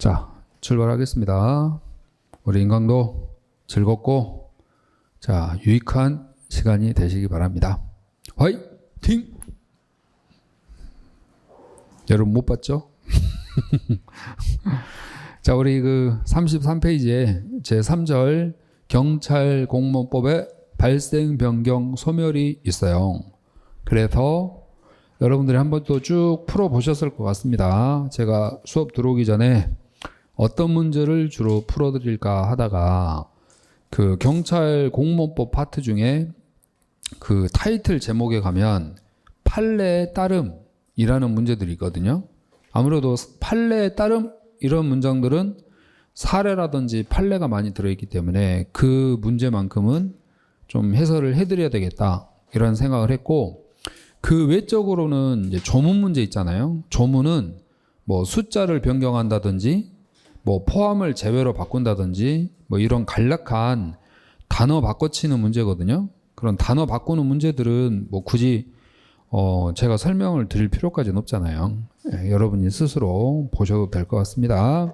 자, 출발하겠습니다. 우리 인강도 즐겁고 자, 유익한 시간이 되시기 바랍니다. 화이팅! 여러분 못 봤죠? 자, 우리 그 33페이지에 제3절 경찰 공무원법의 발생 변경 소멸이 있어요. 그래서 여러분들이 한번 또 쭉 풀어 보셨을 것 같습니다. 제가 수업 들어오기 전에 어떤 문제를 주로 풀어 드릴까 하다가 그 경찰 공무원법 파트 중에 그 타이틀 제목에 가면 판례에 따름이라는 문제들이 있거든요. 아무래도 판례에 따름 이런 문장들은 사례라든지 판례가 많이 들어있기 때문에 그 문제만큼은 좀 해설을 해드려야 되겠다 이런 생각을 했고, 그 외적으로는 이제 조문 문제 있잖아요. 조문은 뭐 숫자를 변경한다든지 뭐 포함을 제외로 바꾼다든지 뭐 이런 간략한 단어 바꿔치는 문제거든요. 그런 단어 바꾸는 문제들은 뭐 굳이 제가 설명을 드릴 필요까지는 없잖아요. 여러분이 스스로 보셔도 될 것 같습니다.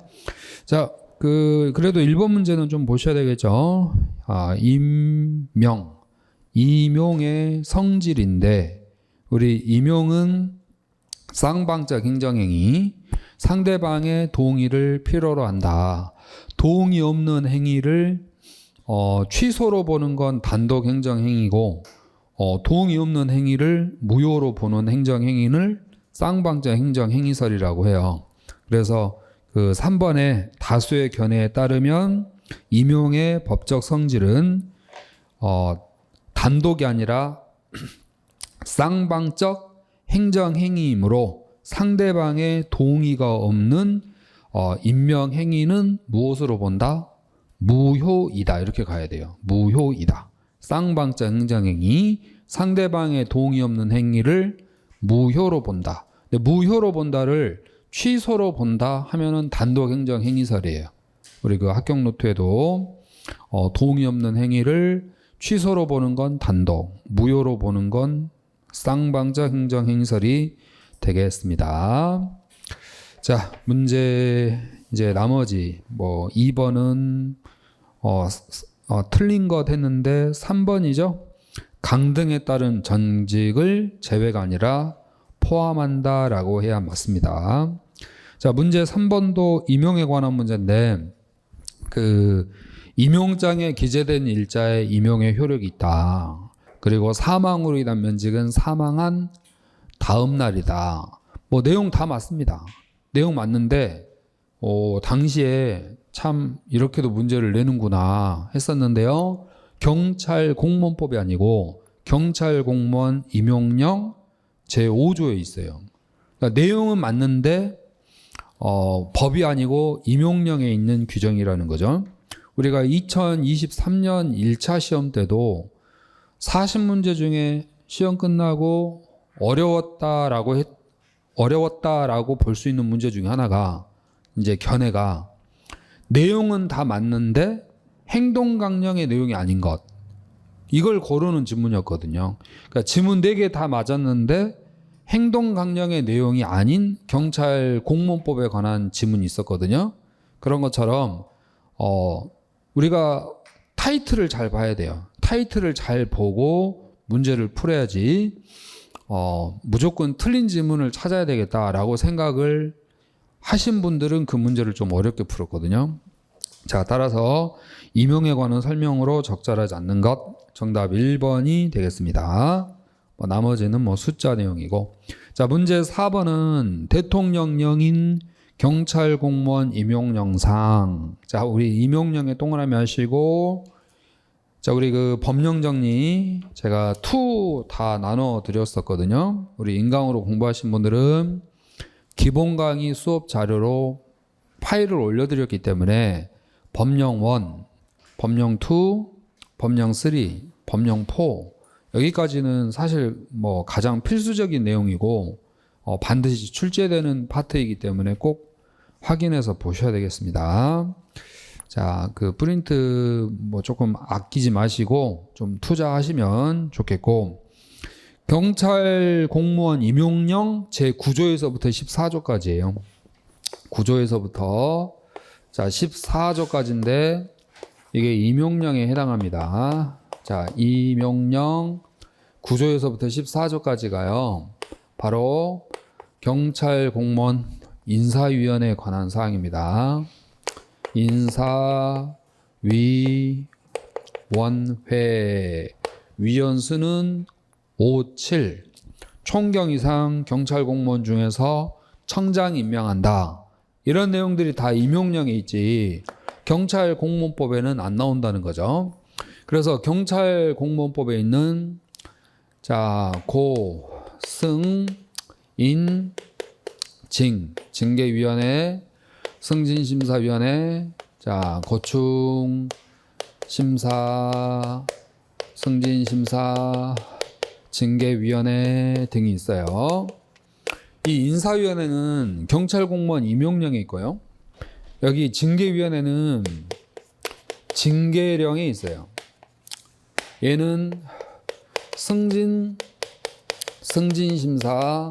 자, 그래도 1번 문제는 좀 보셔야 되겠죠. 임용의 성질인데, 우리 임용은 쌍방적 행정행위, 상대방의 동의를 필요로 한다. 동의 없는 행위를 취소로 보는 건 단독 행정행위고, 동의 없는 행위를 무효로 보는 행정행위를 쌍방적 행정행위설이라고 해요. 그래서 그 3번에 다수의 견해에 따르면 임용의 법적 성질은 단독이 아니라 쌍방적 행정행위이므로 상대방의 동의가 없는 임명행위는 무엇으로 본다? 무효이다. 이렇게 가야 돼요. 무효이다. 쌍방적 행정행위, 상대방의 동의 없는 행위를 무효로 본다. 근데 무효로 본다를 취소로 본다 하면은 단독 행정행위설이에요. 우리 그 합격 노트에도 동의 없는 행위를 취소로 보는 건 단독, 무효로 보는 건 쌍방적 행정행위설이 되겠습니다. 자, 문제 이제 나머지 뭐 2번은 틀린 것 했는데 3번이죠. 강등에 따른 전직을 제외가 아니라 포함한다라고 해야 맞습니다. 자, 문제 3번도 임용에 관한 문제인데, 그 임용장에 기재된 일자의 임용의 효력이 있다. 그리고 사망으로 인한 면직은 사망한 다음 날이다. 뭐 내용 다 맞습니다. 내용 맞는데 당시에 참 이렇게도 문제를 내는구나 했었는데요. 경찰 공무원법이 아니고 경찰 공무원 임용령 제5조에 있어요. 그러니까 내용은 맞는데 법이 아니고 임용령에 있는 규정이라는 거죠. 우리가 2023년 1차 시험 때도 40문제 중에 시험 끝나고 어려웠다라고 볼 수 있는 문제 중에 하나가 이제 견해가 내용은 다 맞는데 행동 강령의 내용이 아닌 것, 이걸 고르는 지문이었거든요. 그러니까 지문 4개 다 맞았는데 행동 강령의 내용이 아닌 경찰 공무원법에 관한 지문이 있었거든요. 그런 것처럼 우리가 타이틀을 잘 봐야 돼요. 타이틀을 잘 보고 문제를 풀어야지 무조건 틀린 지문을 찾아야 되겠다라고 생각을 하신 분들은 그 문제를 좀 어렵게 풀었거든요. 자, 따라서 임용에 관한 설명으로 적절하지 않는 것, 정답 1번이 되겠습니다. 나머지는 뭐 숫자 내용이고. 자, 문제 4번은 대통령령인 경찰 공무원 임용령상. 자, 우리 임용령에 동그라미 하시고, 자, 우리 그 법령 정리 제가 2 다 나눠 드렸었거든요. 우리 인강으로 공부하신 분들은 기본 강의 수업 자료로 파일을 올려드렸기 때문에 법령 1, 법령 2, 법령 3, 법령 4 여기까지는 사실 뭐 가장 필수적인 내용이고 반드시 출제되는 파트이기 때문에 꼭 확인해서 보셔야 되겠습니다. 자, 그 프린트 뭐 조금 아끼지 마시고 좀 투자하시면 좋겠고, 경찰 공무원 임용령 제9조에서부터 14조까지예요. 9조에서부터 자, 14조까지인데 이게 임용령에 해당합니다. 자, 임용령 9조에서부터 14조까지가요. 바로 경찰 공무원 인사위원회에 관한 사항입니다. 인사위원회 위원수는 5, 7 총경 이상 경찰 공무원 중에서 청장 임명한다. 이런 내용들이 다 임용령에 있지 경찰 공무원법에는 안 나온다는 거죠. 그래서 경찰 공무원법에 있는 자, 고, 승, 인, 징, 징계위원회, 승진심사위원회, 자, 고충, 심사, 승진심사, 징계위원회 등이 있어요. 이 인사위원회는 경찰 공무원 임용령에 있고요. 여기 징계위원회는 징계령에 있어요. 얘는 승진심사,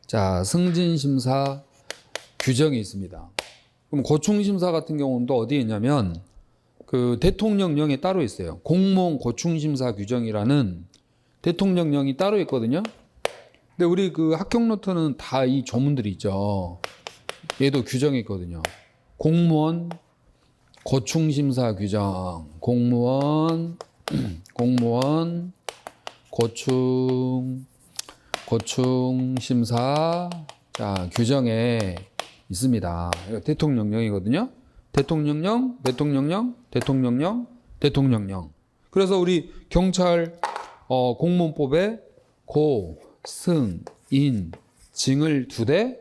자, 승진심사 규정이 있습니다. 그럼 고충심사 같은 경우는 또 어디에 있냐면 그 대통령령에 따로 있어요. 공무원 고충심사 규정이라는 대통령령이 따로 있거든요. 근데 우리 그 학경노트는 다 이 조문들이 있죠. 얘도 규정이 있거든요. 공무원 고충심사 규정, 공무원 고충심사 자, 규정에 있습니다. 대통령령이거든요. 대통령령. 그래서 우리 경찰 공무원법에 고, 승, 인, 징을 두 대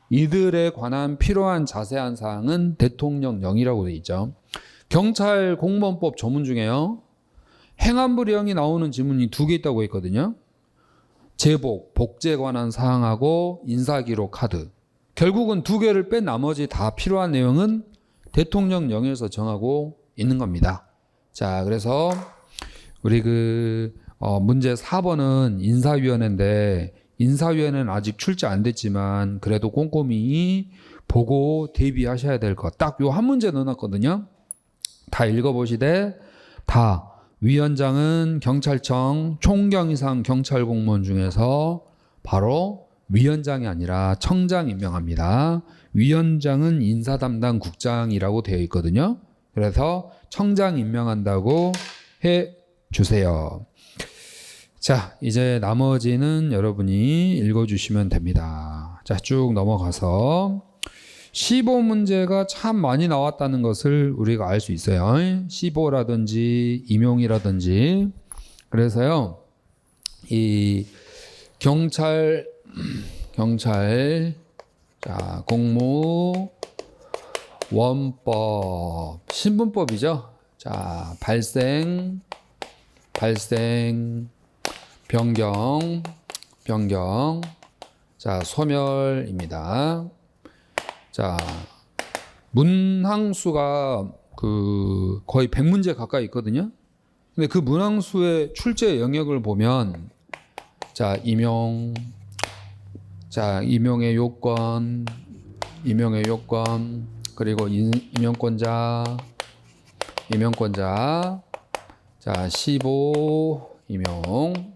이들에 관한 필요한 자세한 사항은 대통령령이라고 되어 있죠. 경찰 공무원법 조문 중에요. 행안부령이 나오는 지문이 두 개 있다고 했거든요. 제복, 복제에 관한 사항하고 인사기록 카드. 결국은 두 개를 뺀 나머지 다 필요한 내용은 대통령령에서 정하고 있는 겁니다. 자, 그래서 우리 문제 4번은 인사위원회인데 인사위원회는 아직 출제 안 됐지만 그래도 꼼꼼히 보고 대비하셔야 될 것. 딱 요 한 문제 넣어놨거든요. 다 읽어보시되 다 위원장은 경찰청 총경 이상 경찰 공무원 중에서 바로 위원장이 아니라 청장 임명합니다. 위원장은 인사 담당 국장이라고 되어 있거든요. 그래서 청장 임명한다고 해 주세요. 자, 이제 나머지는 여러분이 읽어주시면 됩니다. 자, 쭉 넘어가서 15문제가 참 많이 나왔다는 것을 우리가 알 수 있어요. 15라든지 임용이라든지. 그래서요, 이 경찰, 자, 공무원법, 신분법이죠. 자, 발생, 변경, 자, 소멸입니다. 자, 문항수가 거의 100문제 가까이 있거든요. 근데 그 문항수의 출제 영역을 보면, 자, 임용의 요건, 그리고 임용권자, 자, 15 임용,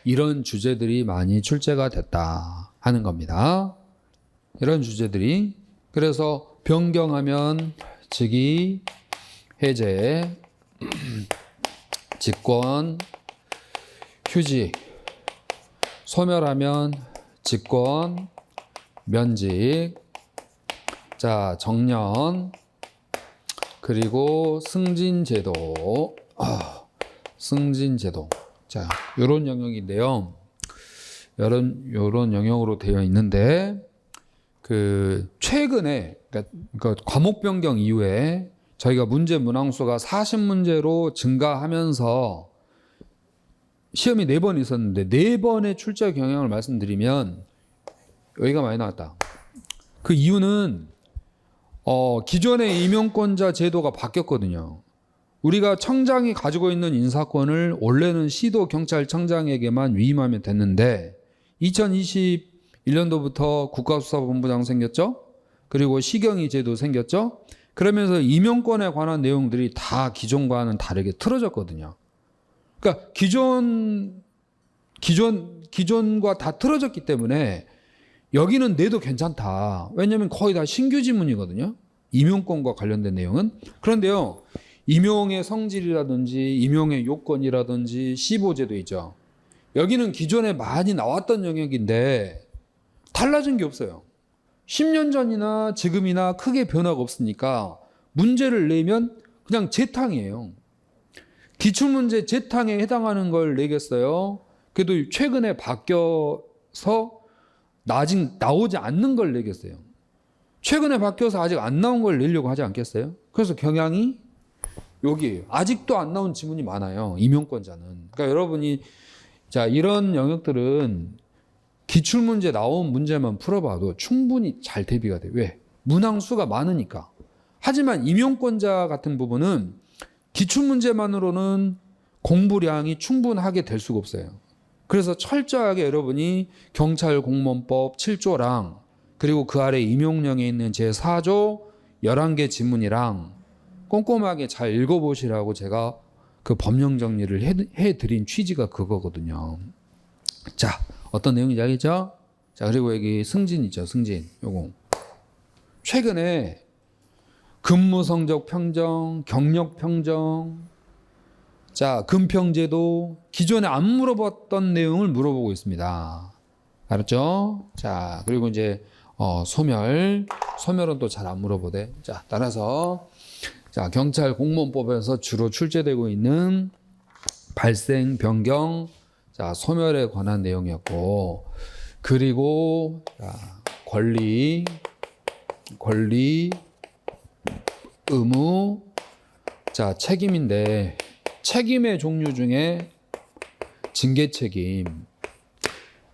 이런 주제들이 많이 출제가 됐다 하는 겁니다. 이런 주제들이. 그래서 변경하면 직위, 해제, 직권, 휴직, 소멸하면 직권, 면직, 자, 정년, 그리고 승진제도, 자, 요런 영역인데요. 요런 영역으로 되어 있는데, 최근에, 그러니까 과목 변경 이후에 저희가 문제 문항수가 40문제로 증가하면서 시험이 4번 있었는데 4번의 출제 경향을 말씀드리면 여기가 많이 나왔다. 그 이유는 기존의 임용권자 제도가 바뀌었거든요. 우리가 청장이 가지고 있는 인사권을 원래는 시도 경찰청장에게만 위임하면 됐는데 2021년도부터 국가수사본부장 생겼죠. 그리고 시경이 제도 생겼죠. 그러면서 임용권에 관한 내용들이 다 기존과는 다르게 틀어졌거든요. 그러니까 기존과 다 틀어졌기 때문에 여기는 내도 괜찮다. 왜냐하면 거의 다 신규 지문이거든요. 임용권과 관련된 내용은. 그런데요, 임용의 성질이라든지 임용의 요건이라든지 15제도 있죠. 여기는 기존에 많이 나왔던 영역인데 달라진 게 없어요. 10년 전이나 지금이나 크게 변화가 없으니까 문제를 내면 그냥 재탕이에요. 기출문제 재탕에 해당하는 걸 내겠어요. 그래도 최근에 바뀌어서 아직 나오지 않는 걸 내겠어요. 최근에 바뀌어서 아직 안 나온 걸 내려고 하지 않겠어요? 그래서 경향이 여기에요. 아직도 안 나온 지문이 많아요. 임용권자는. 그러니까 여러분이 자 이런 영역들은 기출문제 나온 문제만 풀어봐도 충분히 잘 대비가 돼요. 왜? 문항수가 많으니까. 하지만 임용권자 같은 부분은 기출문제만으로는 공부량이 충분하게 될 수가 없어요. 그래서 철저하게 여러분이 경찰공무원법 7조랑 그리고 그 아래 임용령에 있는 제4조 11개 지문이랑 꼼꼼하게 잘 읽어보시라고 제가 그 법령 정리를 해드린 취지가 그거거든요. 자, 어떤 내용인지 알겠죠? 자, 그리고 여기 승진 있죠, 승진. 요거. 최근에 근무 성적 평정, 경력 평정, 자, 금평제도 기존에 안 물어봤던 내용을 물어보고 있습니다. 알았죠? 자, 그리고 이제 소멸은 또 잘 안 물어보대. 자, 따라서 자, 경찰 공무원법에서 주로 출제되고 있는 발생 변경, 자, 소멸에 관한 내용이었고, 그리고 자, 권리, 의무, 자, 책임인데 책임의 종류 중에 징계 책임.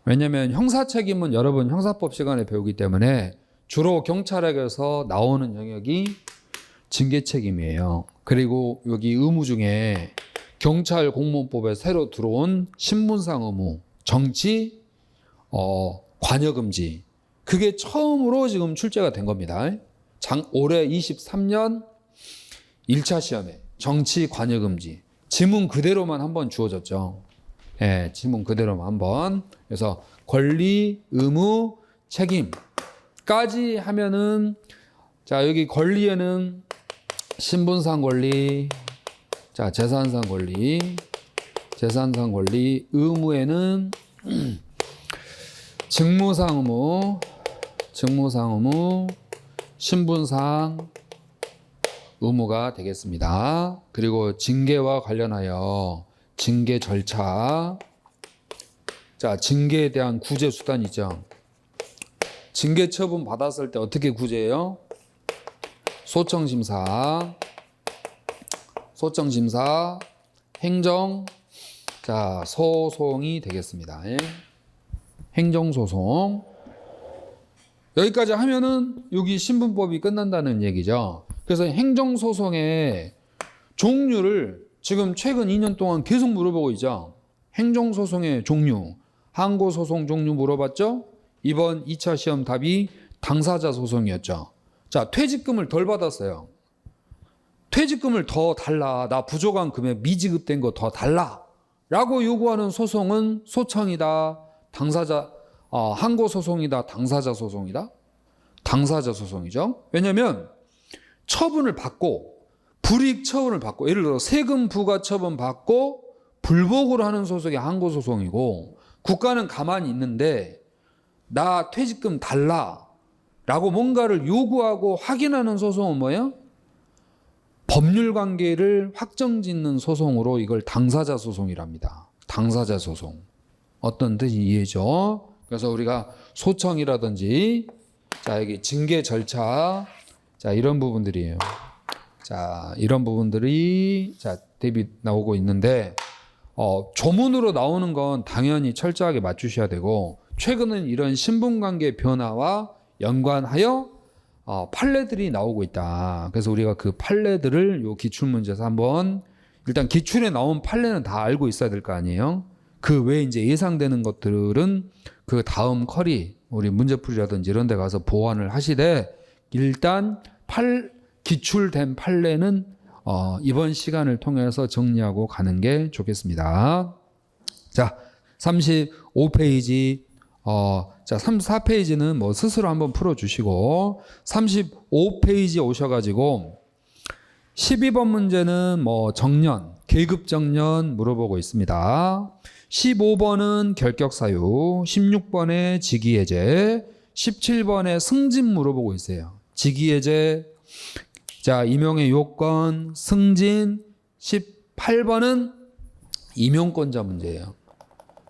왜냐하면 형사 책임은 여러분 형사법 시간에 배우기 때문에 주로 경찰에게서 나오는 영역이 징계 책임이에요. 그리고 여기 의무 중에 경찰 공무원법에 새로 들어온 신분상 의무, 정치, 관여 금지. 그게 처음으로 지금 출제가 된 겁니다. 올해 23년 1차 시험에 정치 관여 금지. 지문 그대로만 한번 주어졌죠. 예, 지문 그대로만 한번. 그래서 권리, 의무, 책임까지 하면은 자, 여기 권리에는 신분상 권리, 자, 재산상 권리, 의무에는 직무상 의무, 신분상 의무가 되겠습니다. 그리고 징계와 관련하여 징계 절차, 자, 징계에 대한 구제 수단 있죠. 징계 처분 받았을 때 어떻게 구제해요? 소청심사, 행정, 자, 소송이 되겠습니다. 행정소송. 여기까지 하면은 여기 신분법이 끝난다는 얘기죠. 그래서 행정소송의 종류를 지금 최근 2년 동안 계속 물어보고 있죠. 행정소송의 종류, 항고소송 종류 물어봤죠? 이번 2차 시험 답이 당사자 소송이었죠. 자, 퇴직금을 덜 받았어요. 퇴직금을 더 달라. 나 부족한 금액 미지급된 거 더 달라. 라고 요구하는 소송은 소청이다. 항고소송이다. 당사자 소송이다. 당사자 소송이죠. 왜냐하면 처분을 받고 불이익 처분을 받고 예를 들어 세금 부과 처분 받고 불복으로 하는 소송이 항고소송이고 국가는 가만히 있는데 나 퇴직금 달라 라고 뭔가를 요구하고 확인하는 소송은 뭐예요? 법률 관계를 확정짓는 소송으로 이걸 당사자 소송이랍니다. 당사자 소송. 어떤 뜻이 이해죠? 그래서 우리가 소청이라든지 자, 여기 징계 절차, 자, 이런 부분들이에요. 자, 이런 부분들이 자, 대비 나오고 있는데 조문으로 나오는 건 당연히 철저하게 맞추셔야 되고 최근은 이런 신분관계 변화와 연관하여 판례들이 나오고 있다. 그래서 우리가 그 판례들을 요 기출문제에서 한번 일단 기출에 나온 판례는 다 알고 있어야 될 거 아니에요. 그 외에 이제 예상되는 것들은 그 다음 커리 우리 문제풀이라든지 이런 데 가서 보완을 하시되 일단 기출된 판례는 이번 시간을 통해서 정리하고 가는 게 좋겠습니다. 자, 35페이지 자, 34페이지는 뭐 스스로 한번 풀어주시고 35페이지 오셔가지고 12번 문제는 뭐 정년, 계급 정년 물어보고 있습니다. 15번은 결격사유, 16번에 직위해제, 17번에 승진 물어보고 있어요. 직위해제, 자, 임용의 요건, 승진, 18번은 임용권자 문제예요.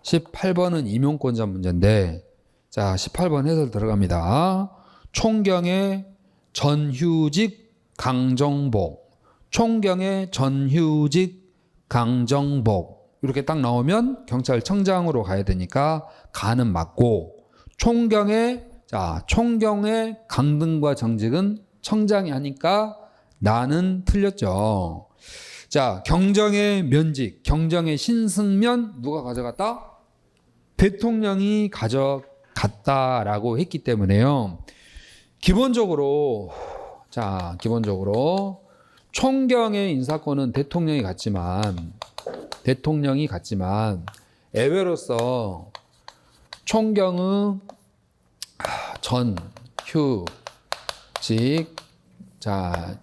18번은 임용권자 문제인데, 자, 18번 해설 들어갑니다. 총경의 전휴직 강정복, 총경의 전휴직 강정복 이렇게 딱 나오면 경찰청장으로 가야 되니까 가는 맞고, 총경의 강등과 정직은 청장이 하니까 나는 틀렸죠. 자, 경정의 면직, 경정의 신승면 누가 가져갔다? 대통령이 가져갔다라고 했기 때문에요. 기본적으로 총경의 인사권은 대통령이 갖지만 예외로서 총경의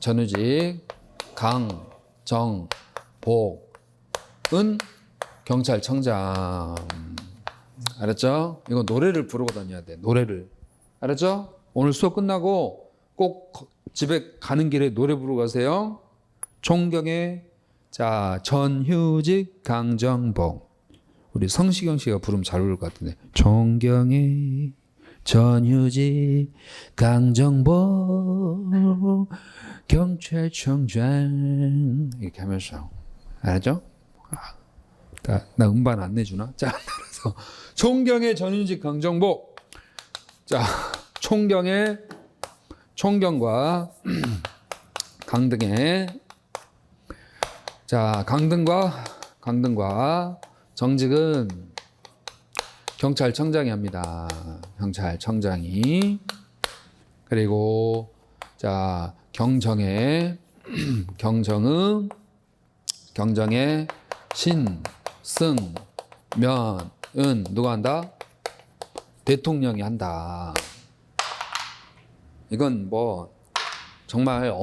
전휴직, 강정복은 경찰청장. 알았죠? 이거 노래를 부르고 다녀야 돼. 노래를. 알았죠? 오늘 수업 끝나고 꼭 집에 가는 길에 노래 부르고 가세요. 총경의 전휴직 강정복. 우리 성시경 씨가 부르면 잘 부를 것 같은데. 총경의 전휴직 강정복 경찰청장 이렇게 하면서. 알았죠? 나 음반 안 내주나? 자, 그래서 총경의 전휴직 강정복. 자, 총경과 강등의 강등과 정직은 경찰청장이 합니다. 경찰청장이. 그리고 경정의 신승면은 누가 한다? 대통령이 한다. 이건 뭐 정말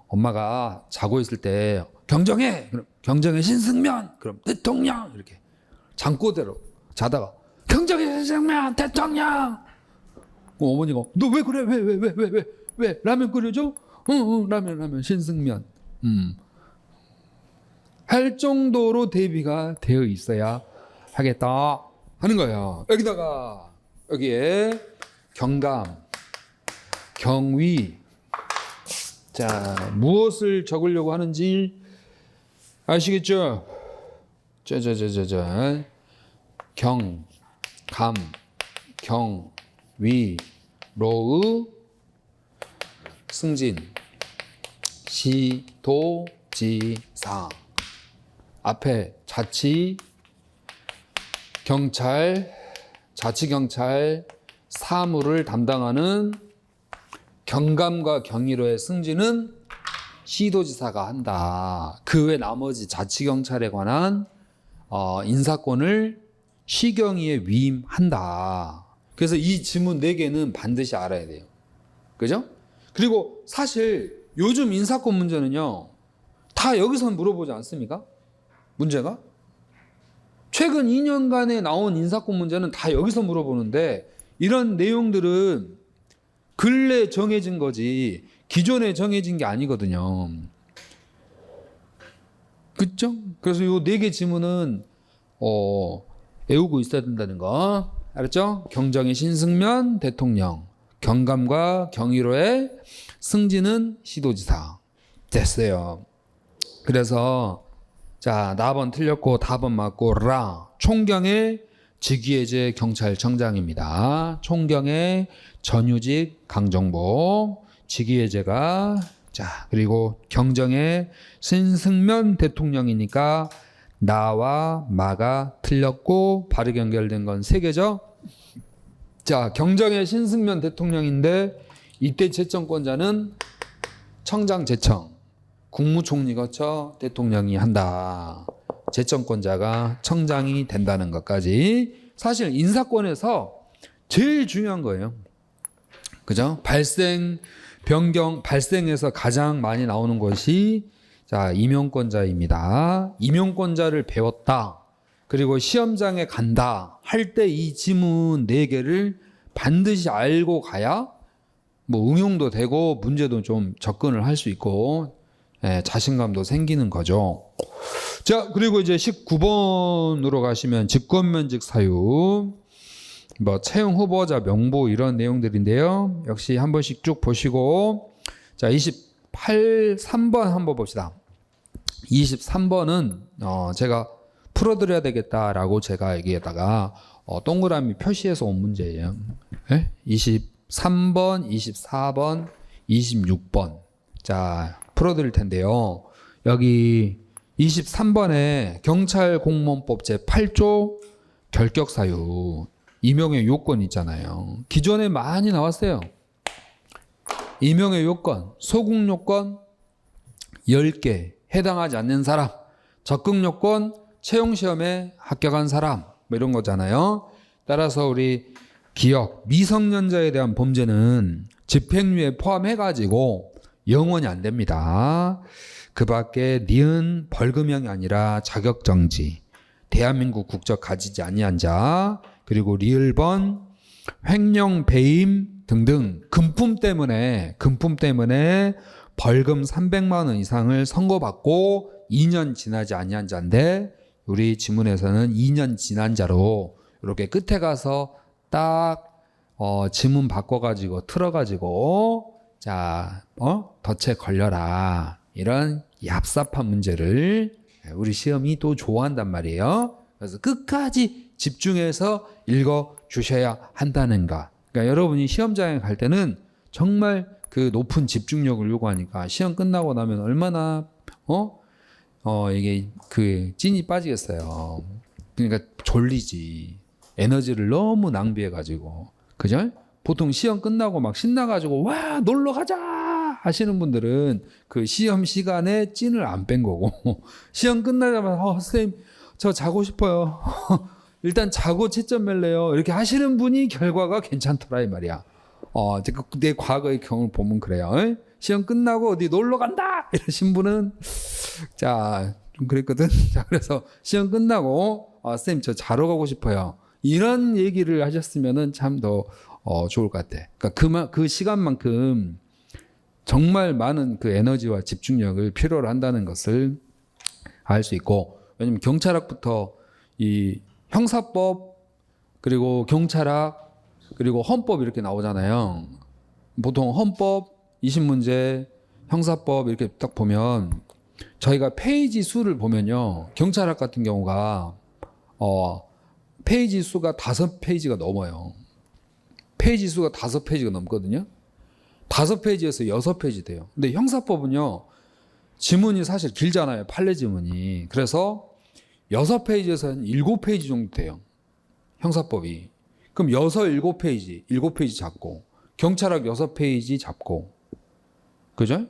엄마가 자고 있을 때 경정해, 그럼 경정의 신승면, 그럼 대통령 이렇게 잠꼬대로 자다가 경정의 신승면 대통령. 어머니가 너 왜 그래? 왜 라면 끓여줘? 라면 신승면. 할 정도로 대비가 되어 있어야 하겠다 하는 거예요. 여기에 경감, 경위. 자, 무엇을 적으려고 하는지 아시겠죠? 경감, 경위, 로의 승진, 시도지사. 앞에 자치경찰 사무를 담당하는 경감과 경위로의 승진은 시도지사가 한다. 그 외 나머지 자치경찰에 관한 인사권을 시경위에 위임한다. 그래서 이 지문 4개는 반드시 알아야 돼요. 그죠? 그리고 사실 요즘 인사권 문제는요, 다 여기서 물어보지 않습니까? 문제가? 최근 2년간에 나온 인사권 문제는 다 여기서 물어보는데, 이런 내용들은 근래 정해진 거지 기존에 정해진 게 아니거든요. 그쵸? 그래서 요 4개 지문은 외우고 있어야 된다는 거. 알았죠? 경정의 신승면 대통령, 경감과 경위로의 승진은 시도지사. 됐어요. 그래서 나번 틀렸고 답은 맞고 총경의 직위해제 경찰청장입니다. 총경의 전휴직 강정복, 직위해제가 그리고 경정의 신승면 대통령이니까 나와 마가 틀렸고 바르게 연결된 건 3개죠. 경정의 신승면 대통령인데 이때 제청권자는 청장 제청, 국무총리 거쳐 대통령이 한다. 제청권자가 청장이 된다는 것까지 사실 인사권에서 제일 중요한 거예요. 그죠? 발생, 변경, 발생에서 가장 많이 나오는 것이 자, 임용권자입니다. 임용권자를 배웠다. 그리고 시험장에 간다. 할 때 이 지문 4개를 반드시 알고 가야 뭐 응용도 되고 문제도 좀 접근을 할 수 있고 자신감도 생기는 거죠. 자, 그리고 이제 19번으로 가시면 직권면직 사유, 뭐 채용 후보자 명부 이런 내용들인데요. 역시 한 번씩 쭉 보시고 자, 3번 한번 봅시다. 23번은 제가 풀어드려야 되겠다라고 제가 여기에다가 동그라미 표시해서 온 문제예요. 23번, 24번, 26번. 자, 풀어드릴 텐데요. 여기 23번에 경찰공무원법 제8조 결격사유 임용의 요건 있잖아요. 기존에 많이 나왔어요. 임용의 요건, 소급 요건 10개 해당하지 않는 사람, 적극 요건 채용시험에 합격한 사람 뭐 이런 거잖아요. 따라서 우리 기업 미성년자에 대한 범죄는 집행유예 포함해가지고 영원히 안 됩니다. 그 밖에 니은 벌금형이 아니라 자격정지, 대한민국 국적 가지지 아니한 자, 그리고 리을번, 횡령, 배임 등등 금품 때문에 벌금 300만 원 이상을 선고받고 2년 지나지 아니한 자인데 우리 지문에서는 2년 지난 자로 이렇게 끝에 가서 딱 지문 바꿔가지고 틀어가지고 자 덫에 걸려라 이런 얍삽한 문제를 우리 시험이 또 좋아한단 말이에요. 그래서 끝까지 집중해서 읽어 주셔야 한다는 거. 그러니까 여러분이 시험장에 갈 때는 정말 그 높은 집중력을 요구하니까 시험 끝나고 나면 얼마나 이게 그 찐이 빠지겠어요. 그러니까 졸리지. 에너지를 너무 낭비해 가지고. 그죠? 보통 시험 끝나고 막 신나 가지고 와, 놀러 가자 하시는 분들은 그 시험 시간에 찐을 안 뺀 거고 시험 끝나자마자 선생님 저 자고 싶어요. 일단 자고 채점 멜래요. 이렇게 하시는 분이 결과가 괜찮더라 이 말이야. 내 과거의 경험을 보면 그래요. 시험 끝나고 어디 놀러 간다 이러신 분은 자 좀 그랬거든. 자 그래서 시험 끝나고 선생님 저 자러 가고 싶어요. 이런 얘기를 하셨으면은 참 더 좋을 것 같아. 그러니까 그 시간만큼 정말 많은 그 에너지와 집중력을 필요로 한다는 것을 알 수 있고, 왜냐면 경찰학부터 이 형사법 그리고 경찰학 그리고 헌법 이렇게 나오잖아요. 보통 헌법 20문제, 형사법 이렇게 딱 보면 저희가 페이지 수를 보면요. 경찰학 같은 경우가 페이지 수가 5페이지가 넘어요. 페이지 수가 5페이지가 넘거든요. 5페이지에서 6페이지 돼요. 근데 형사법은요. 지문이 사실 길잖아요. 판례 지문이. 그래서 6페이지에서 한 7페이지 정도 돼요. 형사법이. 그럼 7페이지, 7페이지 잡고 경찰학 6페이지 잡고 그죠?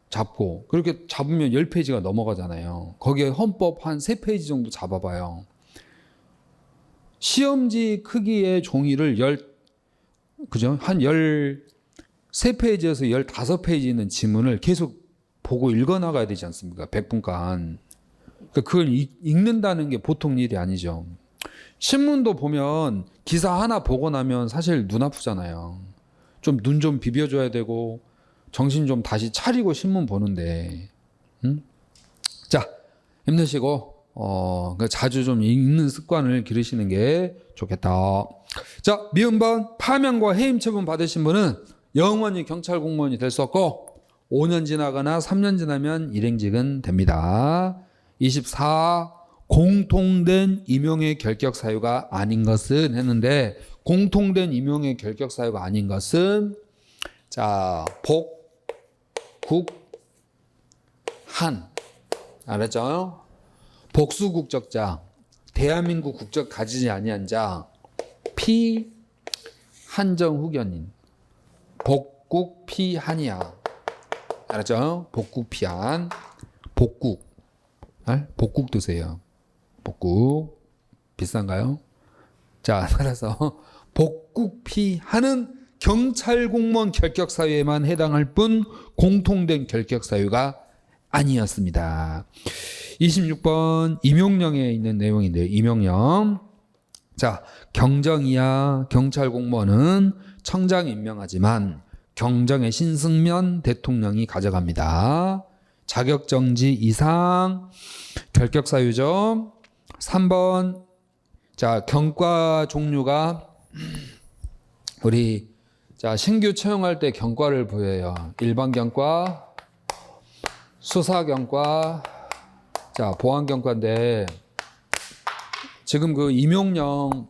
잡고 그렇게 잡으면 10페이지가 넘어가잖아요. 거기에 헌법 한 3페이지 정도 잡아봐요. 시험지 크기의 종이를 그죠? 한 13페이지에서 15페이지 있는 지문을 계속 보고 읽어 나가야 되지 않습니까? 100분간. 그러니까 그걸 읽는다는 게 보통 일이 아니죠. 신문도 보면 기사 하나 보고 나면 사실 눈 아프잖아요. 좀 눈 좀 비벼줘야 되고 정신 좀 다시 차리고 신문 보는데, 자 힘내시고 자주 좀 읽는 습관을 기르시는 게 좋겠다. 자 미음번 파면과 해임 처분 받으신 분은 영원히 경찰 공무원이 될 수 없고 5년 지나거나 3년 지나면 일행직은 됩니다. 24 공통된 임용의 결격 사유가 아닌 것은 했는데 공통된 임용의 결격 사유가 아닌 것은 자 복, 국, 한 알았죠? 복수 국적자, 대한민국 국적 가지지 아니한 자, 피 한정 후견인. 복, 복국피한이야. 알았죠? 복국피한. 복국. 복국 드세요. 복국. 비싼가요? 자, 따라서 복국피한은 경찰 공무원 결격 사유에만 해당할 뿐 공통된 결격 사유가 아니었습니다. 26번 임용령에 있는 내용인데요. 임용령. 자, 경정 이하 경찰 공무원은 청장이 임명하지만 경정의 신승면 대통령이 가져갑니다. 자격정지 이상 결격 사유죠. 3번. 자, 경과 종류가 우리 자, 신규 채용할 때 경과를 부여해요. 일반 경과, 수사 경과, 자, 보안 경과인데 지금 그 임용령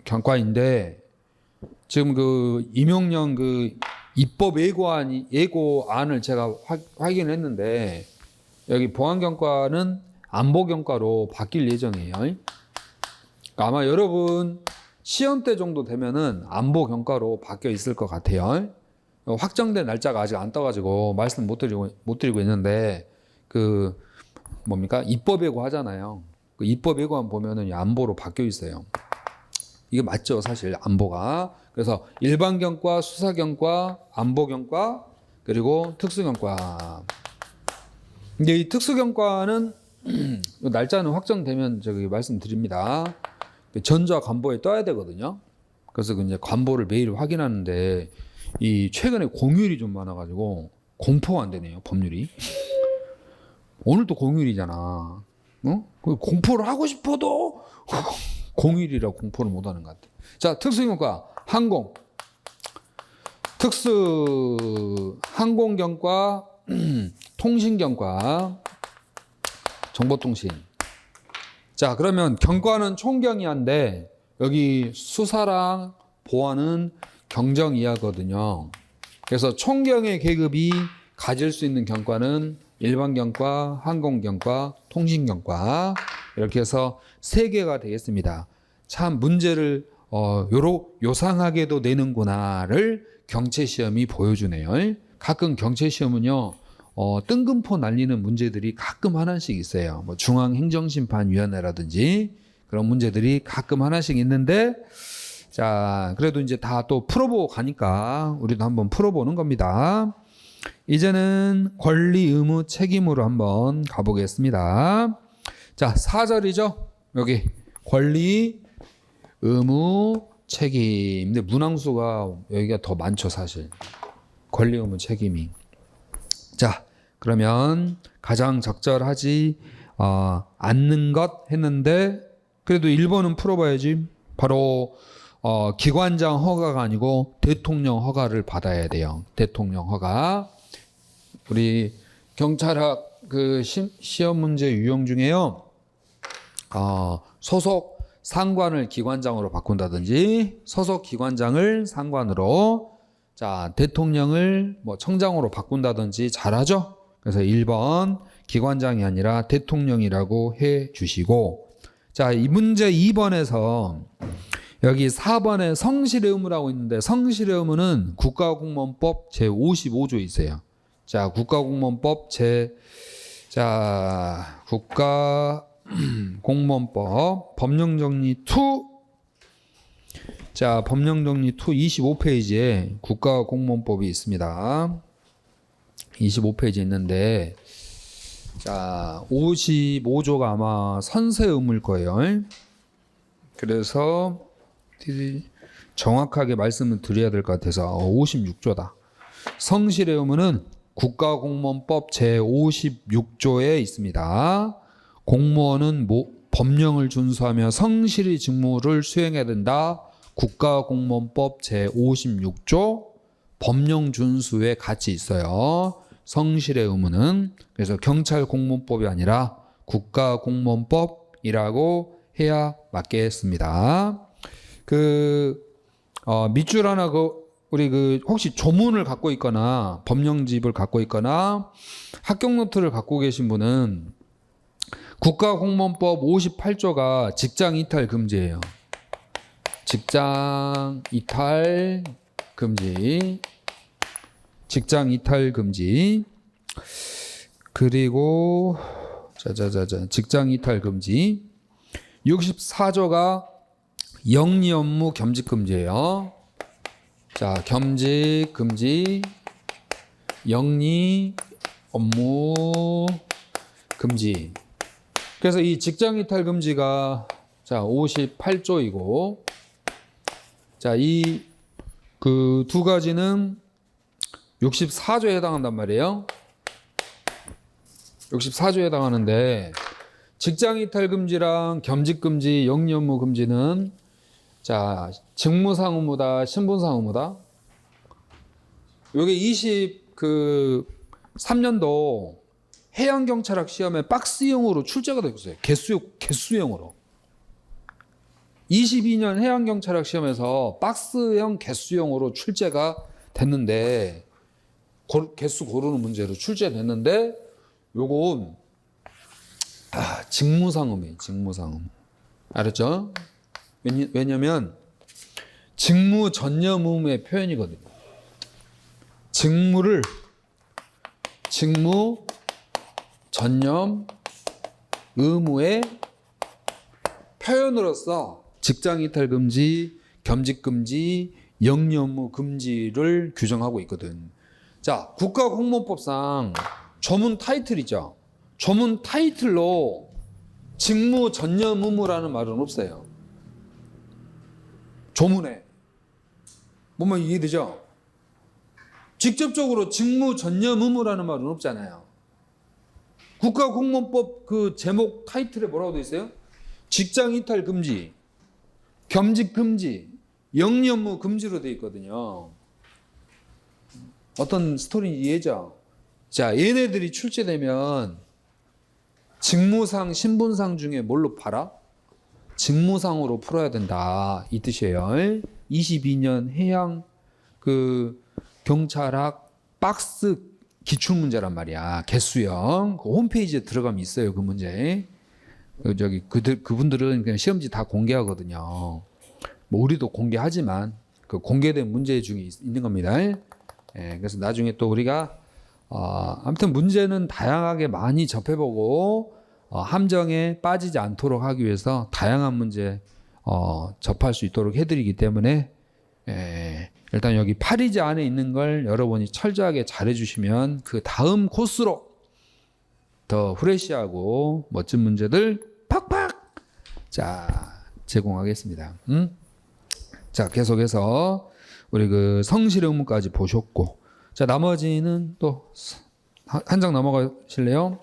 경과인데 지금 그 임용령 그 입법 예고안을 제가 확인했는데 여기 보안 경과는 안보 경과로 바뀔 예정이에요. 그러니까 아마 여러분 시험 때 정도 되면은 안보 경과로 바뀌어 있을 것 같아요. 확정된 날짜가 아직 안 떠가지고 말씀 못 드리고 있는데 그 뭡니까 입법 예고 하잖아요. 그 입법 예고안 보면은 안보로 바뀌어 있어요. 이게 맞죠, 사실 안보가. 그래서 일반 경과, 수사 경과, 안보 경과, 그리고 특수 경과. 근데 이 특수 경과는 날짜는 확정되면 저기 말씀드립니다. 전자 관보에 떠야 되거든요. 그래서 이제 관보를 매일 확인하는데 이 최근에 공휴일이 좀 많아가지고 공포가 안 되네요, 법률이. 오늘도 공휴일이잖아. 공포를 하고 싶어도 공휴일이라 공포를 못 하는 것 같아. 자, 특수경과 항공. 특수 항공경과, 통신경과, 정보통신. 자, 그러면 경과는 총경이한데 여기 수사랑 보안은 경정 이하거든요. 그래서 총경의 계급이 가질 수 있는 경과는 일반 경과, 항공 경과, 통신 경과 이렇게 해서 3개가 되겠습니다. 참 문제를 요상하게도 내는구나를 경채 시험이 보여주네요. 가끔 경채 시험은요. 뜬금포 날리는 문제들이 가끔 하나씩 있어요. 뭐 중앙행정심판위원회라든지 그런 문제들이 가끔 하나씩 있는데, 자, 그래도 이제 다 또 풀어보고 가니까 우리도 한번 풀어보는 겁니다. 이제는 권리, 의무, 책임으로 한번 가보겠습니다. 자, 4절이죠. 여기 권리, 의무, 책임. 근데 문항수가 여기가 더 많죠, 사실. 권리, 의무, 책임이. 자, 그러면 가장 적절하지 않는 것 했는데 그래도 1번은 풀어봐야지. 바로 기관장 허가가 아니고 대통령 허가를 받아야 돼요. 대통령 허가. 우리 경찰학 그 시험 문제 유형 중에요. 소속 상관을 기관장으로 바꾼다든지 소속 기관장을 상관으로, 자, 대통령을 뭐 청장으로 바꾼다든지 잘하죠. 그래서 1번 기관장이 아니라 대통령이라고 해 주시고, 자, 이 문제 2번에서 여기 4번에 성실의 의무라고 있는데 성실의 의무는 국가공무원법 제55조에 있어요. 자, 국가공무원법 국가공무원법 법령정리 2. 자, 법령정리 2 25페이지에 국가공무원법이 있습니다. 25페이지 있는데, 자, 55조가 아마 선세 의무일 거예요. 그래서 정확하게 말씀을 드려야 될 것 같아서 56조다. 성실의 의무는 국가공무원법 제56조에 있습니다. 공무원은 법령을 준수하며 성실히 직무를 수행해야 된다. 국가공무원법 제56조 법령 준수에 같이 있어요. 성실의 의무는. 그래서 경찰공무원법이 아니라 국가공무원법이라고 해야 맞겠습니다. 밑줄 하나 우리 혹시 조문을 갖고 있거나 법령집을 갖고 있거나 합격 노트를 갖고 계신 분은 국가공무원법 58조가 직장 이탈 금지예요. 직장 이탈 금지. 직장 이탈 금지. 그리고 직장 이탈 금지. 64조가 영리 업무 겸직 금지예요. 자, 겸직 금지. 영리 업무 금지. 그래서 이 직장 이탈 금지가 자, 58조이고 자, 이 그 두 가지는 64조에 해당한단 말이에요. 64조에 해당하는데 직장 이탈 금지랑 겸직 금지, 영리 업무 금지는 자, 직무상 의무다, 신분상 의무다. 요게 23년도 해양경찰학 시험에 박스형으로 출제가 되고 있어요. 개수형으로. 22년 해양경찰학 시험에서 박스형 개수형으로 출제가 됐는데 개수 고르는 문제로 출제됐는데 요건 직무상 의무예요. 직무상 의무. 알았죠? 왜냐면 직무 전념 의무의 표현이거든요. 직무 전념 의무의 표현으로서 직장 이탈 금지, 겸직 금지, 영리 업무 금지를 규정하고 있거든. 자, 국가공무원법상 조문 타이틀이죠. 조문 타이틀로 직무 전념 의무라는 말은 없어요. 조문에. 뭐만 이해되죠? 직접적으로 직무 전념 의무라는 말은 없잖아요. 국가공무원법 그 제목 타이틀에 뭐라고 돼 있어요? 직장 이탈 금지, 겸직 금지, 영리 업무 금지로 돼 있거든요. 어떤 스토리 이해죠? 자, 얘네들이 출제되면 직무상, 신분상 중에 뭘로 팔아? 직무상으로 풀어야 된다. 이 뜻이에요. 22년 해양 그 경찰학 박스 기출문제란 말이야. 개수형. 그 홈페이지에 들어가면 있어요. 그 문제. 그분들은 그냥 시험지 다 공개하거든요. 뭐 우리도 공개하지만 그 공개된 문제 중에 있는 겁니다. 그래서 나중에 또 우리가 아무튼 문제는 다양하게 많이 접해보고 함정에 빠지지 않도록 하기 위해서 다양한 문제 접할 수 있도록 해드리기 때문에 일단 여기 8위제 안에 있는 걸 여러분이 철저하게 잘해주시면 그 다음 코스로 더 프레시하고 멋진 문제들 팍팍 제공하겠습니다. 자, 계속해서 우리 그 성실 의무까지 보셨고, 자, 나머지는 또 한 장 넘어가실래요?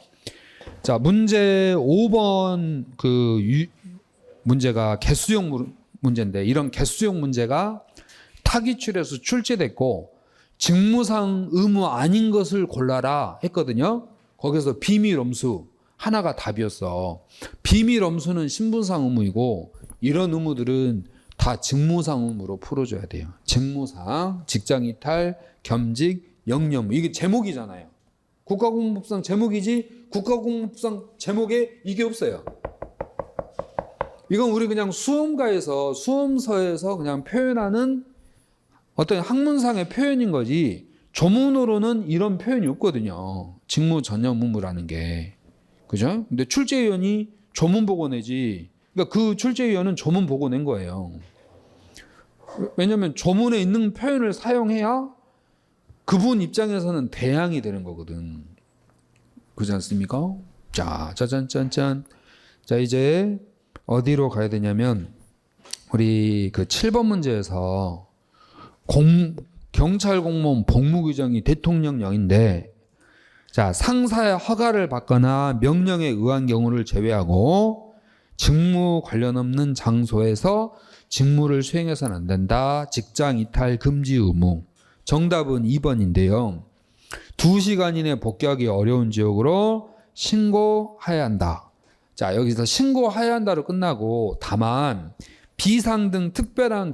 자, 문제 5번 문제가 개수형 문제인데, 이런 개수형 문제가 타기출에서 출제됐고 직무상 의무 아닌 것을 골라라 했거든요. 거기서 비밀 엄수 하나가 답이었어. 비밀 엄수는 신분상 의무이고 이런 의무들은 다 직무상 의무로 풀어줘야 돼요. 직무상, 직장 이탈, 겸직, 영리 업무. 이게 제목이잖아요. 국가공무법상 제목이지 국가공무법상 제목에 이게 없어요. 이건 우리 그냥 수험가에서 수험서에서 그냥 표현하는 어떤 학문상의 표현인 거지 조문으로는 이런 표현이 없거든요. 직무 전념 의무라는 게. 그죠? 근데 출제위원이 조문 보고 내지. 그러니까 그 출제위원은 조문 보고 낸 거예요. 왜냐하면 조문에 있는 표현을 사용해야 그분 입장에서는 대항이 되는 거거든. 그렇지 않습니까? 자, 짜잔짠짠. 자, 이제 어디로 가야 되냐면 우리 그 7번 문제에서 경찰 공무원 복무 규정이 대통령령인데, 자, 상사의 허가를 받거나 명령에 의한 경우를 제외하고 직무 관련 없는 장소에서 직무를 수행해서는 안 된다. 직장 이탈 금지 의무. 정답은 2번인데요. 2시간 이내 복귀하기 어려운 지역으로 신고해야 한다. 자, 여기서 신고해야 한다로 끝나고 다만 비상등 특별한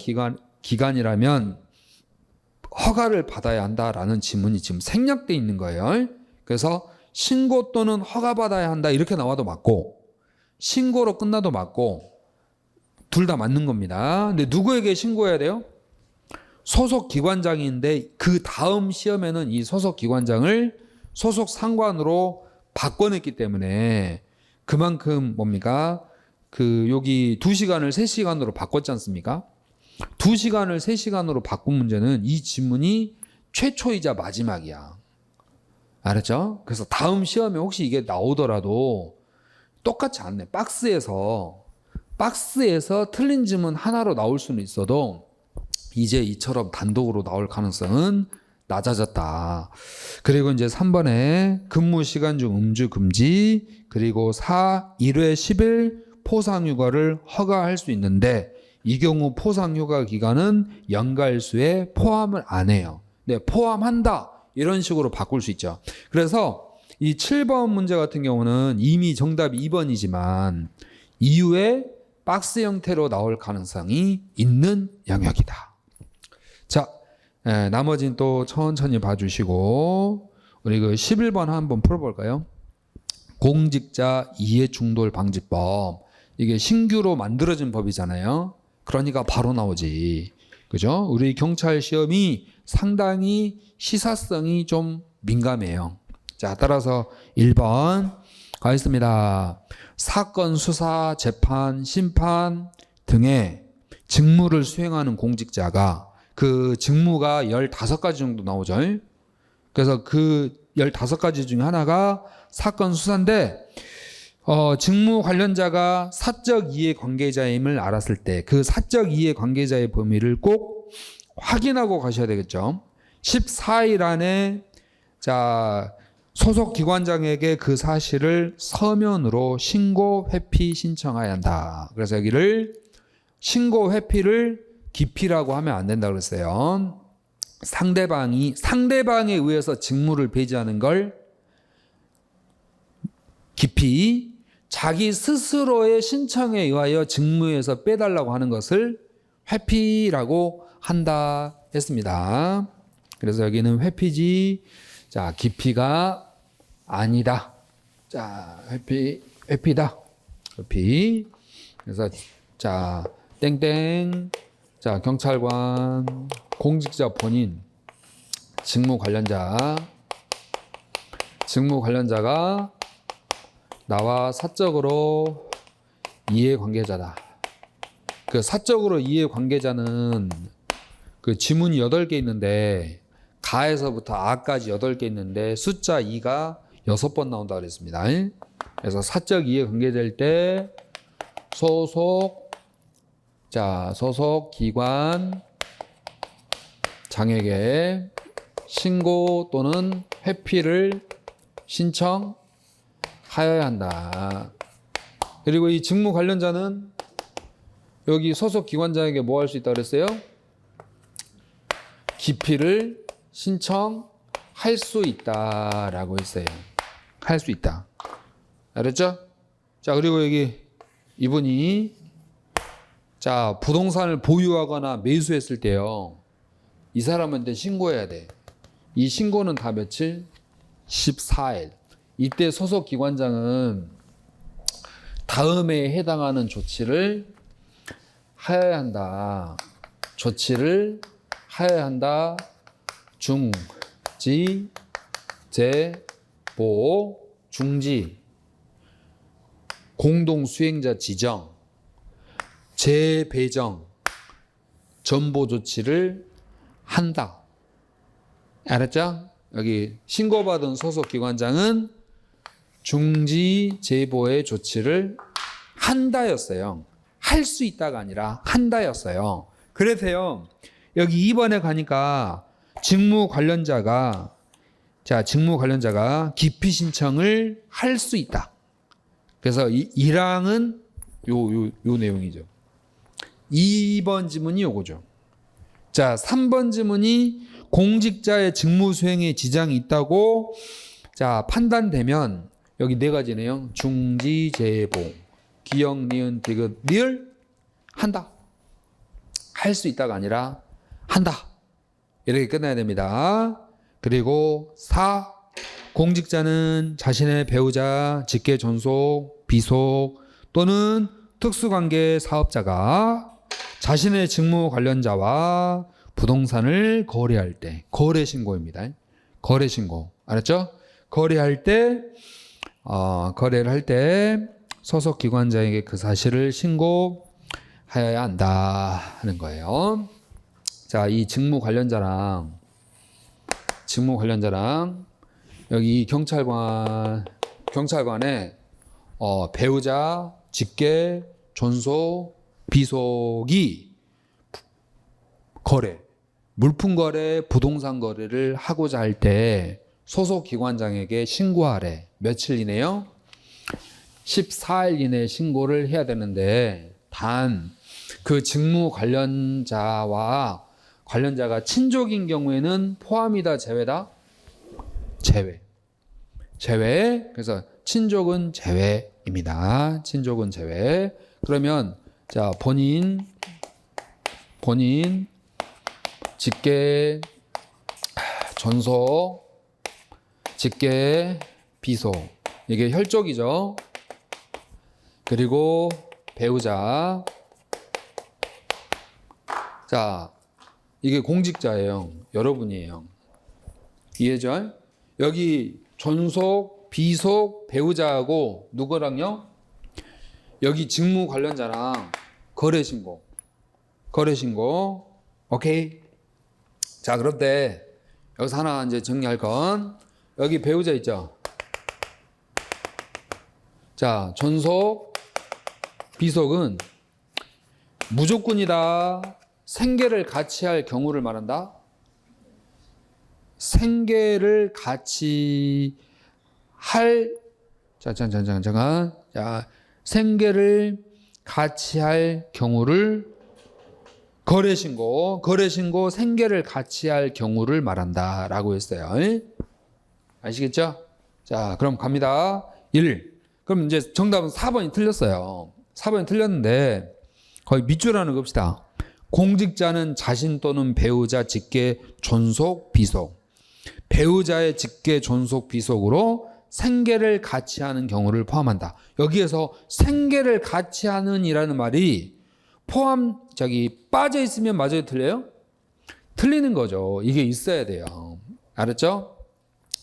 기간이라면 허가를 받아야 한다라는 지문이 지금 생략돼 있는 거예요. 그래서 신고 또는 허가받아야 한다 이렇게 나와도 맞고 신고로 끝나도 맞고 둘 다 맞는 겁니다. 근데 누구에게 신고해야 돼요? 소속 기관장인데 그 다음 시험에는 이 소속 기관장을 소속 상관으로 바꿔냈기 때문에 그만큼 뭡니까? 여기 2시간을 3시간으로 바꿨지 않습니까? 2시간을 3시간으로 바꾼 문제는 이 지문이 최초이자 마지막이야. 알았죠? 그래서 다음 시험에 혹시 이게 나오더라도 똑같지 않네. 박스에서 틀린 지문 하나로 나올 수는 있어도 이제 이처럼 단독으로 나올 가능성은 낮아졌다. 그리고 이제 3번에 근무 시간 중 음주 금지, 그리고 1회 10일 포상휴가를 허가할 수 있는데 이 경우 포상휴가 기간은 연가일수에 포함을 안 해요. 네, 포함한다. 이런 식으로 바꿀 수 있죠. 그래서 이 7번 문제 같은 경우는 이미 정답이 2번이지만 이후에 박스 형태로 나올 가능성이 있는 영역이다. 자, 나머지는 또 천천히 봐주시고 우리 11번 한번 풀어볼까요? 공직자 이해충돌 방지법. 이게 신규로 만들어진 법이잖아요. 그러니까 바로 나오지. 그죠? 우리 경찰 시험이 상당히 시사성이 좀 민감해요. 자, 따라서 1번 가겠습니다. 사건 수사, 재판, 심판 등의 직무를 수행하는 공직자가 그 직무가 15가지 정도 나오죠. 그래서 그 15가지 중에 하나가 사건 수사인데 직무 관련자가 사적 이해 관계자임을 알았을 때 그 사적 이해 관계자의 범위를 꼭 확인하고 가셔야 되겠죠. 14일 안에 자 소속 기관장에게 그 사실을 서면으로 신고 회피 신청해야 한다. 그래서 여기를 신고 회피를 기피라고 하면 안 된다 그랬어요. 상대방에 의해서 직무를 배제하는 걸 기피, 자기 스스로의 신청에 의하여 직무에서 빼달라고 하는 것을 회피라고 한다 했습니다. 그래서 여기는 회피지, 자, 기피가 아니다. 자, 회피다. 회피. 그래서, 자, 땡땡. 자, 경찰관, 공직자 본인, 직무 관련자가 나와 사적으로 이해관계자다. 그 사적으로 이해관계자는 그 지문이 8개 있는데 가에서부터 아까지 8개 있는데 숫자 2가 6번 나온다 그랬습니다. 그래서 사적 이해관계자일 때 소속 기관 장에게 신고 또는 회피를 신청하여야 한다. 그리고 이 직무 관련자는 여기 소속 기관장에게 뭐 할 수 있다고 그랬어요? 기피를 신청할 수 있다라고 했어요. 할 수 있다. 알았죠? 자, 그리고 여기 이분이 자, 부동산을 보유하거나 매수했을 때요. 이 사람한테 신고해야 돼. 이 신고는 다 며칠? 14일. 이때 소속 기관장은 다음에 해당하는 조치를 하여야 한다. 중지, 제보, 중지, 공동수행자 지정, 재배정, 전보 조치를 한다. 알았죠? 여기 신고받은 소속 기관장은 중지, 제보의 조치를 한다였어요. 할 수 있다가 아니라 한다였어요. 그래서요, 여기 2번에 가니까 직무 관련자가 기피 신청을 할 수 있다. 그래서 1항은 요 내용이죠. 2번 지문이 요거죠. 자, 3번 지문이 공직자의 직무 수행에 지장이 있다고 자, 판단되면 여기 4가지네요. 중지, 제보, 기역, 니은, 디귿, 리을 한다. 할 수 있다가 아니라 한다. 이렇게 끝나야 됩니다. 그리고 4. 공직자는 자신의 배우자, 직계 존속, 비속 또는 특수관계 사업자가 자신의 직무 관련자와 부동산을 거래할 때, 거래 신고입니다. 거래 신고. 알았죠? 거래할 때, 거래를 할 때 소속 기관장에게 그 사실을 신고하여야 한다 하는 거예요. 자, 이 직무 관련자랑 여기 경찰관에 배우자, 직계, 존속, 비속이 거래, 물품 거래, 부동산 거래를 하고자 할 때 소속 기관장에게 신고하래. 며칠 이내요? 14일 이내에 신고를 해야 되는데, 단 그 직무 관련자가 친족인 경우에는 포함이다, 제외다? 제외. 그래서 친족은 제외입니다. 친족은 제외. 그러면 자, 본인, 직계, 존속, 직계, 비속. 이게 혈족이죠. 그리고 배우자. 자, 이게 공직자예요. 여러분이에요. 이해죠? 여기 존속, 비속, 배우자하고 누구랑요? 여기 직무 관련자랑 거래 신고. 오케이. 자, 그런데 여기서 하나 이제 정리할 건, 여기 배우자 있죠? 자, 존속, 비속은 무조건이다. 생계를 같이 할 경우를 말한다. 생계를 같이 할, 잠깐. 자, 생계를 같이 할 경우를 거래 신고, 생계를 같이 할 경우를 말한다 라고 했어요. 아시겠죠? 자, 그럼 갑니다. 1. 그럼 이제 정답은 4번이 틀렸어요. 4번이 틀렸는데 거의 밑줄 하나 긋읍시다. 공직자는 자신 또는 배우자 직계 존속 비속, 배우자의 직계 존속 비속으로 생계를 같이 하는 경우를 포함한다. 여기에서 생계를 같이 하는 이라는 말이 빠져 있으면 맞아요, 틀려요? 틀리는 거죠. 이게 있어야 돼요. 알았죠?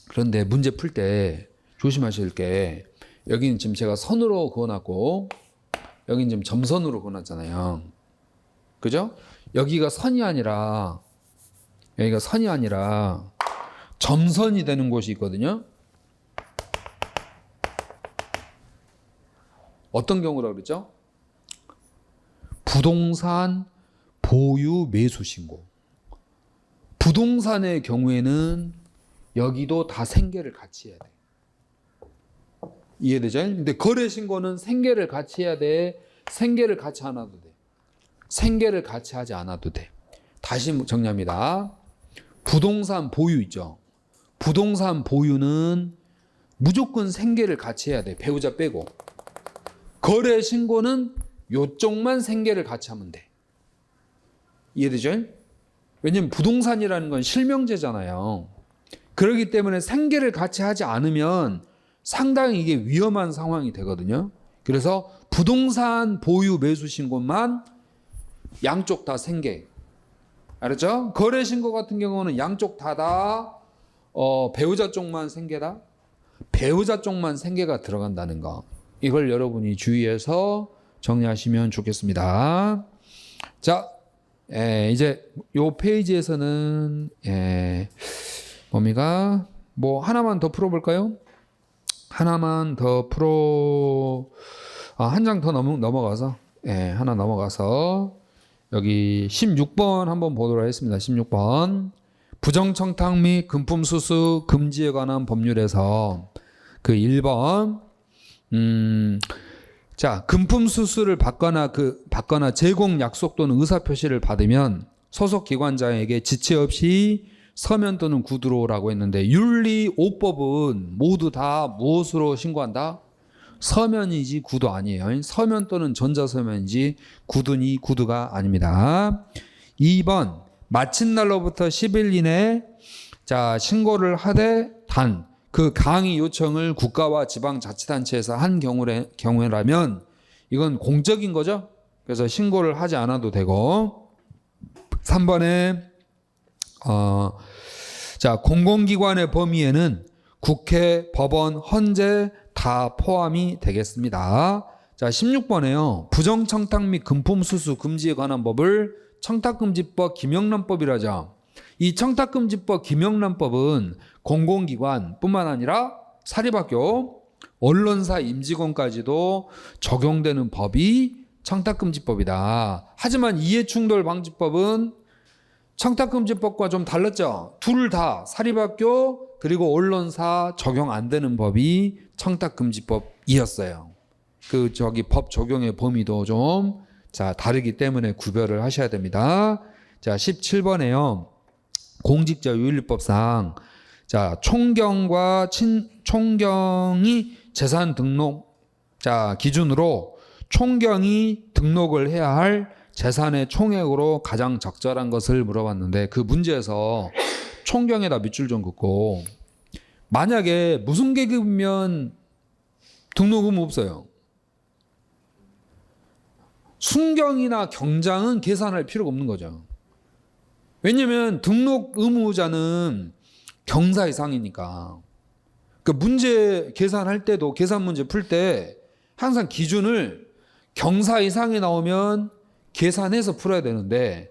그런데 문제 풀 때 조심하실 게, 여기는 지금 제가 선으로 그어놨고 여기는 지금 점선으로 그어놨잖아요. 그죠? 여기가 선이 아니라 점선이 되는 곳이 있거든요. 어떤 경우라고 그랬죠? 부동산 보유 매수 신고. 부동산의 경우에는 여기도 다 생계를 같이 해야 돼. 이해되죠? 근데 거래 신고는 생계를 같이 해야 돼. 생계를 같이 안 해도 돼. 생계를 같이 하지 않아도 돼. 다시 정리합니다. 부동산 보유 있죠? 부동산 보유는 무조건 생계를 같이 해야 돼. 배우자 빼고. 거래 신고는 요쪽만 생계를 같이 하면 돼. 이해되죠? 왜냐면 부동산이라는 건 실명제잖아요. 그렇기 때문에 생계를 같이 하지 않으면 상당히 이게 위험한 상황이 되거든요. 그래서 부동산 보유 매수 신고만 양쪽 다 생계. 알았죠? 거래 신고 같은 경우는 양쪽 다 배우자 쪽만 생계다. 배우자 쪽만 생계가 들어간다는 거. 이걸 여러분이 주의해서 정리하시면 좋겠습니다. 자, 이제 요 페이지에서는 범위가 뭐 하나만 더 풀어볼까요? 하나만 더 한 장 더 넘어가서 하나 넘어가서 여기 16번 한번 보도록 하겠습니다. 16번 부정청탁 및 금품수수 금지에 관한 법률에서 그 1번 자, 금품수수를 받거나 제공 약속 또는 의사표시를 받으면 소속 기관장에게 지체 없이 서면 또는 구두로라고 했는데, 윤리 5법은 모두 다 무엇으로 신고한다? 서면이지 구두 아니에요. 서면 또는 전자서면이지 구두가 아닙니다. 2번 마친 날로부터 10일 이내에 자, 신고를 하되 단 그 강의 요청을 국가와 지방자치단체에서 한 경우라면 이건 공적인 거죠. 그래서 신고를 하지 않아도 되고, 3번에 자, 공공기관의 범위에는 국회, 법원, 헌재 다 포함이 되겠습니다. 자, 16번에요. 부정청탁 및 금품수수 금지에 관한 법을 청탁금지법 김영란법이라죠. 이 청탁금지법 김영란법은 공공기관뿐만 아니라 사립학교, 언론사 임직원까지도 적용되는 법이 청탁금지법이다. 하지만 이해충돌방지법은 청탁금지법과 좀 달랐죠. 둘 다 사립학교 그리고 언론사 적용 안 되는 법이 청탁금지법이었어요. 법 적용의 범위도 좀 다르기 때문에 구별을 하셔야 됩니다. 자, 17번에요. 공직자윤리법상 총경과 총경이 재산 등록 기준으로 총경이 등록을 해야 할 재산의 총액으로 가장 적절한 것을 물어봤는데 그 문제에서 총경에다 밑줄 좀 긋고 만약에 무슨 계급이면 등록 의무 없어요. 순경이나 경장은 계산할 필요가 없는 거죠. 왜냐하면 등록 의무자는 경사 이상이니까. 그 문제 계산할 때도 계산 문제 풀 때 항상 기준을 경사 이상이 나오면 계산해서 풀어야 되는데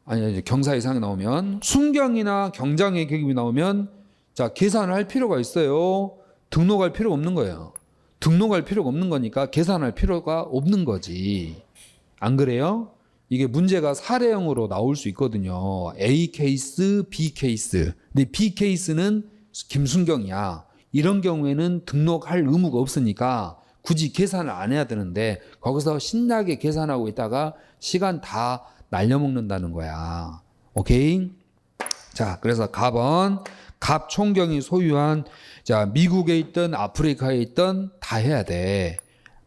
아니 경사 이상이 나오면 순경이나 경장의 계급이 나오면 계산을 할 필요가 있어요. 등록할 필요가 없는 거예요. 등록할 필요가 없는 거니까 계산할 필요가 없는 거지. 안 그래요? 이게 문제가 사례형으로 나올 수 있거든요. A 케이스, B 케이스. 근데 B 케이스는 김순경이야. 이런 경우에는 등록할 의무가 없으니까 굳이 계산을 안 해야 되는데 거기서 신나게 계산하고 있다가 시간 다 날려먹는다는 거야. 오케이? 자, 그래서 갑은 갑 총경이 소유한 미국에 있든 아프리카에 있든 다 해야 돼.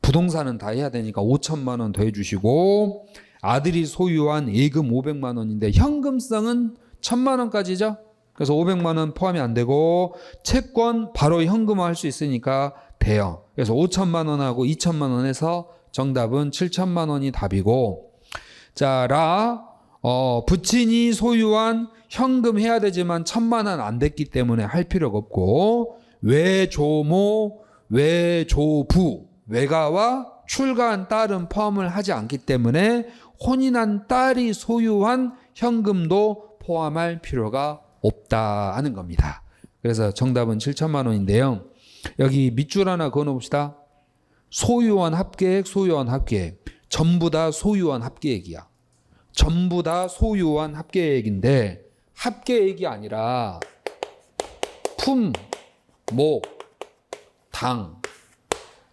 부동산은 다 해야 되니까 5천만 원 더해주시고 아들이 소유한 예금 500만 원인데 현금성은 1,000만 원까지죠. 그래서 500만 원 포함이 안 되고 채권 바로 현금화할 수 있으니까 돼요. 그래서 5천만 원하고 2천만 원에서 정답은 7천만 원이 답이고 부친이 소유한 현금 해야 되지만 1,000만 원 안 됐기 때문에 할 필요가 없고 외조모, 외조부, 외가와 출가한 딸은 포함을 하지 않기 때문에 혼인한 딸이 소유한 현금도 포함할 필요가 없다 하는 겁니다. 그래서 정답은 7천만 원인데요. 여기 밑줄 하나 그어놓읍시다. 소유한 합계액, 소유한 합계액. 전부 다 소유한 합계액이야. 전부 다 소유한 합계액인데 합계액이 아니라 품, 목, 당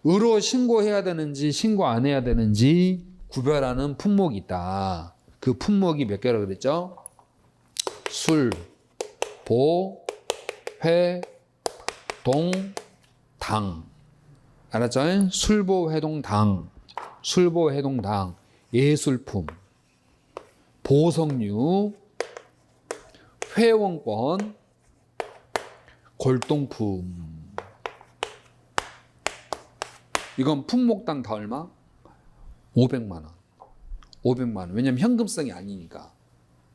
으로 신고해야 되는지 신고 안 해야 되는지 구별하는 품목이 있다. 그 품목이 몇 개라고 그랬죠? 술, 보, 회, 동, 당. 알았죠? 술보, 회동, 당. 술보, 회동, 당. 예술품, 보석류, 회원권, 골동품. 이건 품목당 다 얼마? 500만 원. 500만 원. 왜냐면 현금성이 아니니까.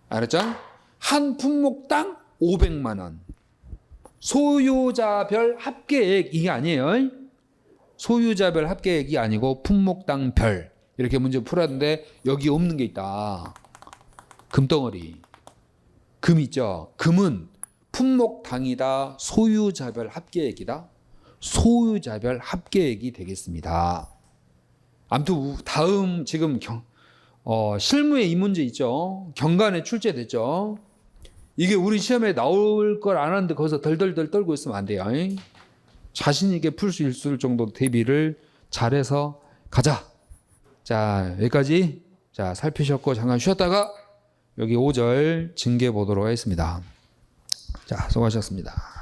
알았죠? 한 품목당 500만 원. 소유자별 합계액 이게 아니에요. 소유자별 합계액이 아니고 품목당 별. 이렇게 문제 풀었는데 여기 없는 게 있다. 금덩어리. 금 있죠? 금은 품목당이다. 소유자별 합계액이다. 소유자별 합계액이 되겠습니다. 아무튼 다음 지금 실무에 이 문제 있죠. 경간에 출제됐죠. 이게 우리 시험에 나올 걸 안 하는데 거기서 덜덜덜 떨고 있으면 안 돼요. 자신 있게 풀 수 있을 정도 대비를 잘해서 가자. 자, 여기까지 살피셨고 잠깐 쉬었다가 여기 5절 징계 보도록 하겠습니다. 자, 수고하셨습니다.